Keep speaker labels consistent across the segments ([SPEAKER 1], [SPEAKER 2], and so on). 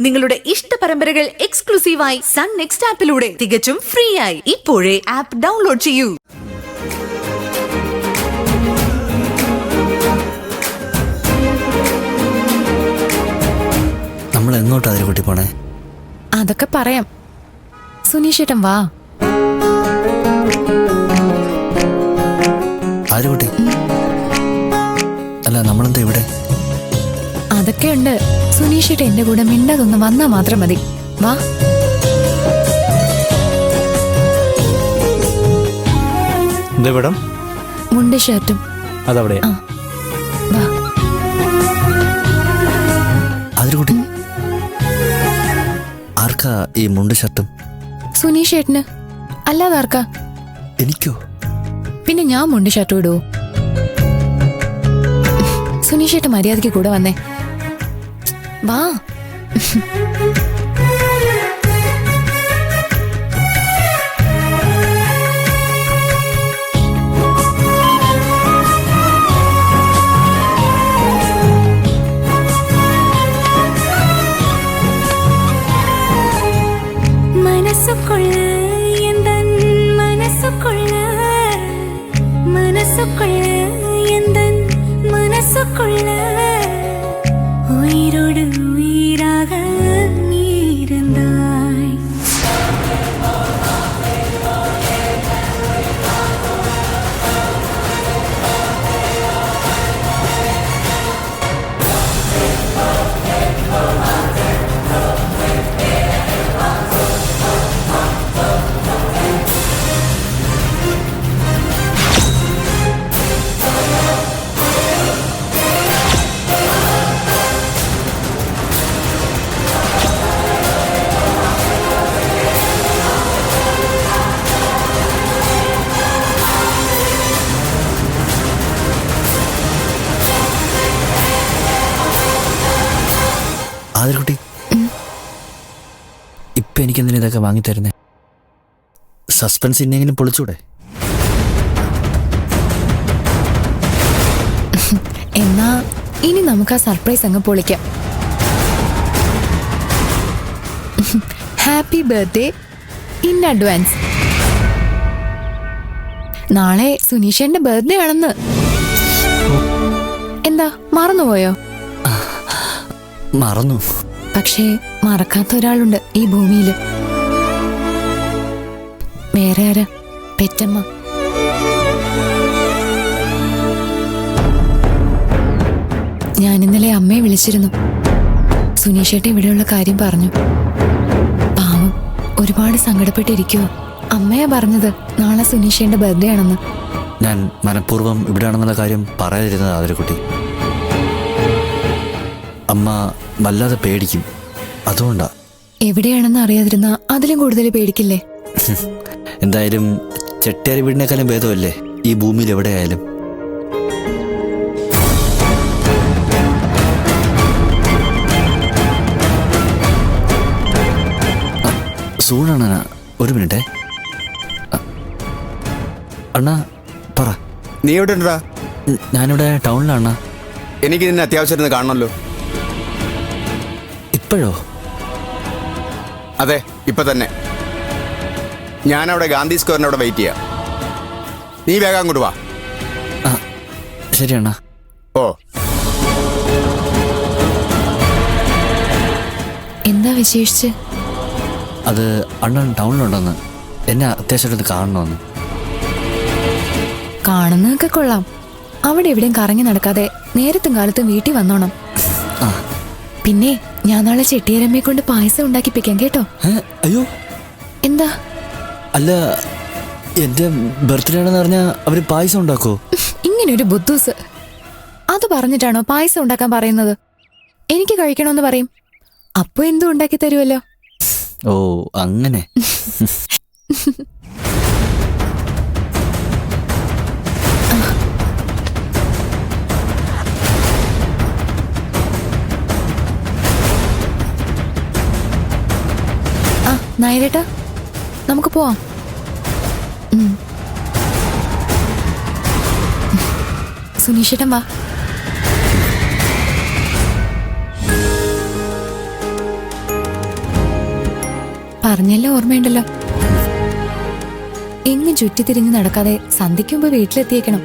[SPEAKER 1] നിങ്ങളുടെ ഇഷ്ട പരമ്പരകൾ എക്സ്ക്ലൂസീവായി സൺ നെക്സ്റ്റ് ആപ്പിലൂടെ തികച്ചും ഫ്രീ ആയി. ഇപ്പോഴേ ആപ്പ് ഡൗൺലോഡ് ചെയ്യൂ.
[SPEAKER 2] നമ്മൾ എങ്ങോട്ടാ അതിരക്കുട്ടി പോണേ?
[SPEAKER 3] അതൊക്കെ പറയാം. സുനീഷേട്ടൻ വാ.
[SPEAKER 2] ആരുകുട്ടി? അല്ല, നമ്മളെന്താ ഇവിടെ?
[SPEAKER 3] അതൊക്കെ ഉണ്ട്. സുനീഷേട്ടൻ എന്റെ കൂടെ മിണ്ടാതൊന്ന് വന്നാ മാത്രം മതി. വാ. മുണ്ട് ഷർട്ടും
[SPEAKER 2] അതവിടെ.
[SPEAKER 3] വാ.
[SPEAKER 2] അതിരക്കുട്ടി, ആർക്കാ ഈ മുണ്ട് ഷർട്ടും?
[SPEAKER 3] സുനീഷേട്ടന്. അല്ലാതെ ആർക്കാ?
[SPEAKER 2] എനിക്കോ?
[SPEAKER 3] പിന്നെ ഞാൻ മുണ്ട് ഷർട്ടും ഇടുവോ? സുനീഷേട്ടൻ മര്യാദയ്ക്ക് കൂടെ വന്നേ. വാ.
[SPEAKER 4] മനസ്സുകൊള്ള എന്തൻ മനസ്സുകൊള്ള മനസ്സുകൊള്ള എന്തൻ മനസ്സുകൊള്ള ഉയിരോട് ഉയിരാക നീരന്തായ്.
[SPEAKER 2] ആതിരക്കുട്ടി, ഇപ്പൊ എനിക്കെന്തിനാ ഇതൊക്കെ വാങ്ങിത്തരുന്നേ? സസ്പെൻസ് ഇന്നെങ്കിലും പൊളിച്ചൂടെ?
[SPEAKER 3] എന്നാ ഇനി നമുക്ക് ആ സർപ്രൈസ് അങ്ങ് പൊളിക്കാം. Happy birthday in advance. നാളെ സുനീഷന്റെ ബർത്ത്ഡേ ആണെന്ന്. എന്താ മറന്നുപോയോ?
[SPEAKER 2] മറന്നു.
[SPEAKER 3] പക്ഷേ മറക്കാത്ത ഒരാളുണ്ട് ഈ ഭൂമിയില്. വേറെ ആരാ? പെറ്റമ്മ. ഞാൻ ഇന്നലെ അമ്മയെ വിളിച്ചിരുന്നു. സുനീഷേട്ടൻ ഇവിടെയുള്ള കാര്യം പറഞ്ഞു. പാവം ഒരുപാട് സങ്കടപ്പെട്ടിരിക്കുവോ. അമ്മയാ പറഞ്ഞത് നാളെ സുനീഷേന്റെ ബർത്ത്ഡേ ആണെന്ന്.
[SPEAKER 2] ഞാൻ മനഃപൂർവ്വം ഇവിടെയാണെന്നുള്ള കാര്യം പറയാതിരുന്നത് ആതിരക്കുട്ടി. അമ്മ വല്ലാതെ പേടിക്കും, അതുകൊണ്ടാ.
[SPEAKER 3] എവിടെയാണെന്ന് അറിയാതിരുന്ന അതിലും കൂടുതൽ പേടിക്കില്ലേ?
[SPEAKER 2] എന്തായാലും ചെട്ടിയാരി വീടിനേക്കാളും ഭേദമല്ലേ ഈ ഭൂമിയിൽ എവിടെയായാലും. സൂണാണ്. ഒരു മിനിറ്റേ. അണ്ണാ പറ.
[SPEAKER 5] നീ എവിടെ ഉണ്ടാ?
[SPEAKER 2] ഞാനിവിടെ ടൗണിലാണ്.
[SPEAKER 5] എനിക്ക് നിന്നെ അത്യാവശ്യം കാണണമല്ലോ.
[SPEAKER 2] ഇപ്പോഴോ?
[SPEAKER 5] അതെ, ഇപ്പൊ തന്നെ. ഞാനവിടെ ഗാന്ധി സ്ക്വയറിന്റെ അവിടെ വെയിറ്റ് ചെയ്യാം. നീ വേഗം അങ്ങോട്ട് വാ.
[SPEAKER 2] ശരി അണ്ണാ.
[SPEAKER 5] ഓ,
[SPEAKER 3] എന്താ വിശേഷിച്ച്?
[SPEAKER 2] അത് അണ്ണൻ ടൗണിലുണ്ടെന്ന്, എന്നെ അത്യാവശ്യമായിട്ട് കാണണമെന്ന്.
[SPEAKER 3] കാണുന്നതൊക്കെ കൊള്ളാം. അവിടെ എവിടെയും കറങ്ങി നടക്കാതെ നേരത്തും കാലത്തും വീട്ടിൽ വന്നോണം. പിന്നെ ഞാൻ നാളെ ചെട്ടിയാരമ്മയെ കൊണ്ട് പായസം ഉണ്ടാക്കിപ്പിക്കാം കേട്ടോ.
[SPEAKER 2] അയ്യോ,
[SPEAKER 3] എന്താ?
[SPEAKER 2] അല്ല, എന്റെ ബർത്ത്ഡേ ആണെന്ന് പറഞ്ഞാൽ അവര് പായസം ഉണ്ടാക്കോ?
[SPEAKER 3] ഇങ്ങനൊരു ബുദ്ധൂസ്. അത് പറഞ്ഞിട്ടാണോ പായസം ഉണ്ടാക്കാൻ പറയുന്നത്? എനിക്ക് കഴിക്കണമെന്ന് പറയും. അപ്പൊ എന്തും ഉണ്ടാക്കി തരുമല്ലോ.
[SPEAKER 2] ഓ, അങ്ങനെ.
[SPEAKER 3] നായരേട്ടാ, നമുക്ക് പോവാം. സുനീഷേട്ടൻ വാ. പറഞ്ഞല്ലോ ഓർമ്മയുണ്ടല്ലോ. എങ്ങും ചുറ്റിത്തിരിഞ്ഞ് നടക്കാതെ സന്ധ്യയ്ക്ക് മുമ്പ് വീട്ടിലെത്തിയേക്കണം.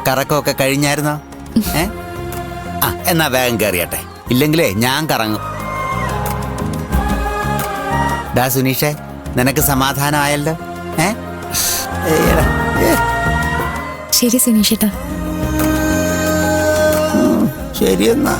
[SPEAKER 6] കറക്കമൊക്കെ കഴിഞ്ഞായിരുന്നോ? എന്നാ വേഗം കയറിയട്ടെ, ഇല്ലെങ്കിലേ ഞാൻ കറങ്ങും. ഡാ സുനീഷേ, നിനക്ക് സമാധാനമായല്ലോ?
[SPEAKER 3] ശരി സുനീഷേട്ടാ.
[SPEAKER 6] ശരിയെന്നാ.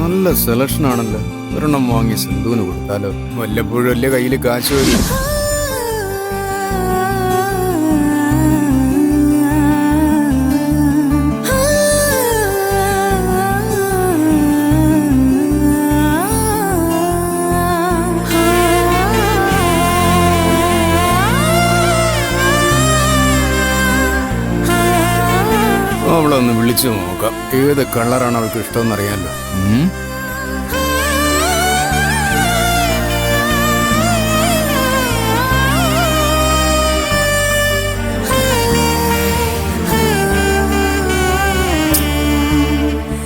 [SPEAKER 5] നല്ല സെലക്ഷൻ ആണല്ലോ. ഒരെണ്ണം വാങ്ങി സിന്ധുവിന് കൊടുത്താലോ? വല്ലപ്പോഴും അല്ലേ കയ്യിൽ കാശ് വരും. അവളെ ഒന്ന് വിളിച്ചു നോക്കാം. ഏത് കളറാണ് അവൾക്ക് ഇഷ്ടമെന്ന് അറിയാമല്ലോ.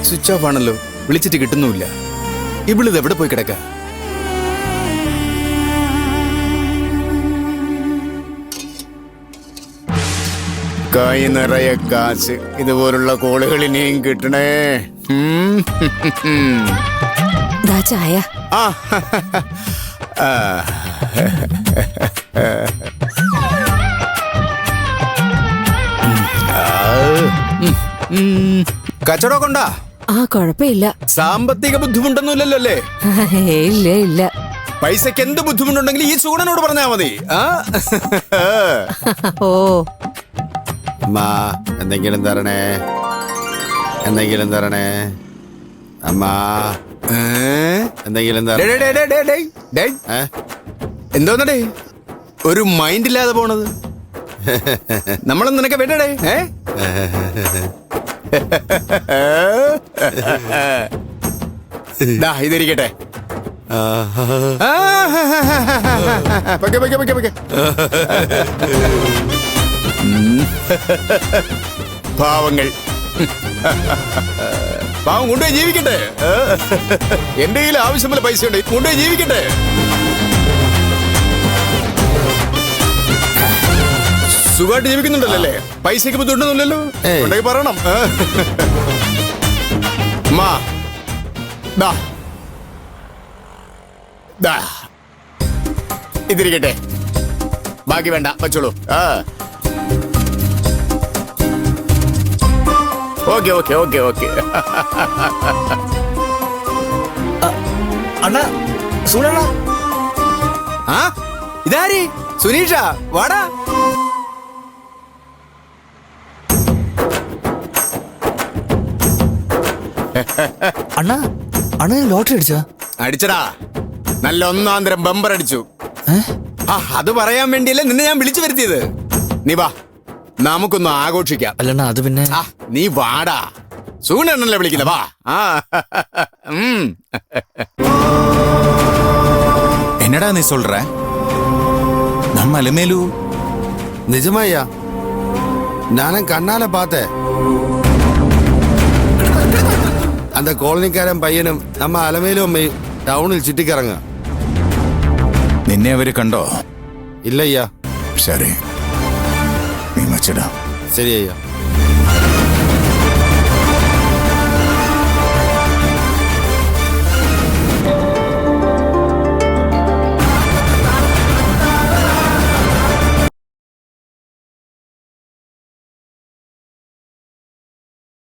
[SPEAKER 5] സ്വിച്ച് ഓഫ് ആണല്ലോ, വിളിച്ചിട്ട് കിട്ടുന്നുമില്ല. ഇവളിത് എവിടെ പോയി കിടക്ക? കൈ നിറയെ കാശ്. ഇതുപോലുള്ള കോളുകൾ ഇനിയും കിട്ടണേ.
[SPEAKER 3] ചായ.
[SPEAKER 5] കച്ചവടം കൊണ്ടാ?
[SPEAKER 3] കുഴപ്പമില്ല.
[SPEAKER 5] സാമ്പത്തിക ബുദ്ധിമുട്ടൊന്നുമില്ലല്ലോ അല്ലേ?
[SPEAKER 3] ഇല്ല ഇല്ല.
[SPEAKER 5] പൈസക്ക് എന്ത് ബുദ്ധിമുട്ടുണ്ടെങ്കിലും ഈ സൂണനോട് പറഞ്ഞാ മതി.
[SPEAKER 3] ഓ
[SPEAKER 5] അമ്മാ, എന്തെങ്കിലും തരണേ, എന്തെങ്കിലും തരണേ അമ്മാ, എന്തെങ്കിലും എന്തോന്നടേ ഒരു മൈൻഡ് ഇല്ലാതെ പോണത്? നമ്മളൊന്നും നിനക്ക് വേണ്ടടേ. ഇതിരിക്കട്ടെ. പാവങ്ങൾ, പാവം കൊണ്ടുപോയി ജീവിക്കട്ടെ. എന്റെ കയ്യിൽ ആവശ്യമുള്ള പൈസ ഉണ്ട്, കൊണ്ടുപോയി ജീവിക്കട്ടെ. സുഖമായിട്ട് ജീവിക്കുന്നുണ്ടല്ലേ? പൈസക്ക് ബുദ്ധിമുട്ടൊന്നുമില്ലല്ലോ? ഉണ്ടെങ്കിൽ പറയണം. ഇതിരിക്കട്ടെ, ബാക്കി വേണ്ട, വച്ചോളൂ. Okay okay okay okay.
[SPEAKER 2] അണ്ണാ, സുനണ്ണ.
[SPEAKER 5] ഇതാരി? സുനീഷ, വാടാ.
[SPEAKER 2] അണ്ണാ, അണ്ണ ലോട്ടറി അടിച്ചാ?
[SPEAKER 5] അടിച്ചടാ, നല്ല ഒന്നാന്തരം ബമ്പർ അടിച്ചു. അത് പറയാൻ വേണ്ടിയല്ലേ നിന്നെ ഞാൻ വിളിച്ചു വരുത്തിയത്. നീ വാ, നമുക്കൊന്ന് ആഘോഷിക്കാം.
[SPEAKER 2] അല്ലണ്ണ, അത് പിന്നെ
[SPEAKER 5] നീ വാടാ. സൂണല്ലേ വിളിക്കില്ല, വാ.
[SPEAKER 7] என்னடா நீ சொல்ற? நம்ம அலமேலு
[SPEAKER 5] நிஜமாய்யா, நானும் கண்ணால பார்த்தேன். அந்த കോളനിക്കാരൻ പയ്യനും നമ്മ അലമേലും അമ്മയും ടൗണിൽ ചുറ്റിക്കിറങ്ങുക.
[SPEAKER 7] നിന്നെ അവര് കണ്ടോ?
[SPEAKER 5] ഇല്ലയ്യാ.
[SPEAKER 7] ശരി, നീ വച്ചിടാം.
[SPEAKER 5] ശരി അയ്യാ.